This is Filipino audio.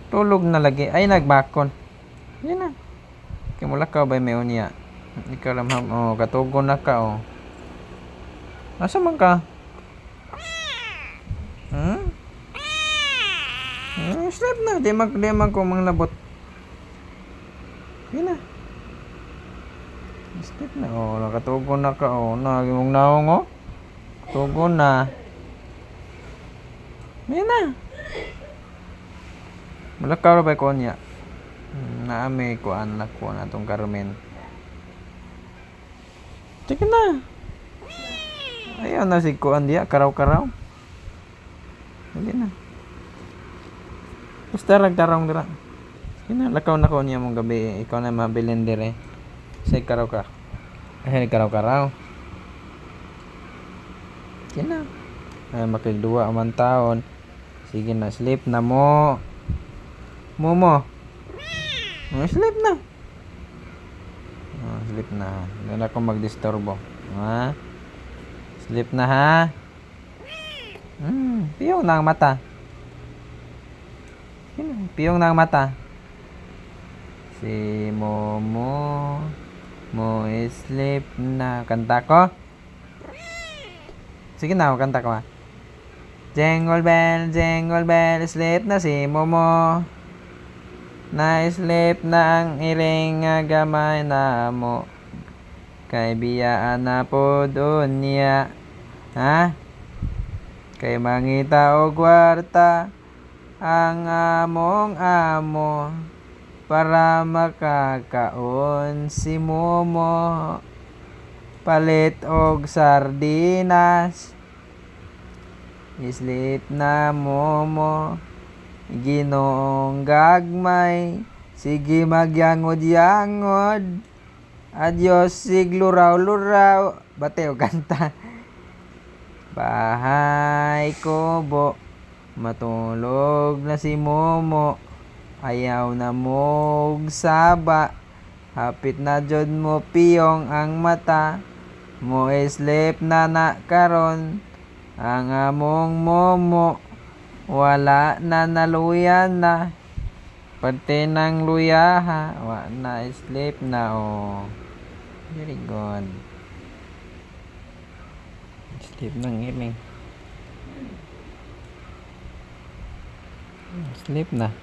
Tulog na lagi. Ay, nagbakon. Yan na. Kaya mula ka ba may unya? Ikaw lang ham. Oh, katugon na ka oh. Asa man ka? Hmm? Sleep na. Di man ko manglabot. Yan na. Sleep na. Oh, nakatugon na ka oh. Nagimong naong oh. Tugon na. Yan na. Malakaw ba ko niya? Naami ko anak ko na itong Carmen. Sige na. Ayaw na si Kuan diya. Karaw-karaw. Sige na. Basta ragtarong dira. Sige na. Lakaw na ko niya mong gabi. Ikaw na mabilin dire. Say karaw ka. Ay, karaw-karaw. Sige na. Ay, makilduwa man taon. Sige na. Sleep na mo. Momo. Sleep na. Sleep na. Hindi na ako magdisturbo. Ha? Sleep na ha. Piyong na ang mata. Piyong na ang mata. Si Momo. Mo sleep na. Kanta ko. Sige na, kanta ko ha. Jingle bell, sleep na si Momo. Na-sleep na ang iring nga gamay na mo. Kay biyaan na po doon niya. Ha? Kay mangita o kwarta ang among amo para makakaon si Momo. Palit og sardinas. Sleep na Momo. Ginoong gagmay, sige magyangod-yangod. Adios sig luraw-luraw. Bateo kanta. Bahay kubo, matulog na si Momo. Ayaw na mog saba. Hapit na jod mo piyong ang mata. Mo sleep na karon. Ang among Momo. Wala na naluyan na. Pati ng luyaha. Wala na sleep na oh. Very good. Sleep na ngiling. Sleep na.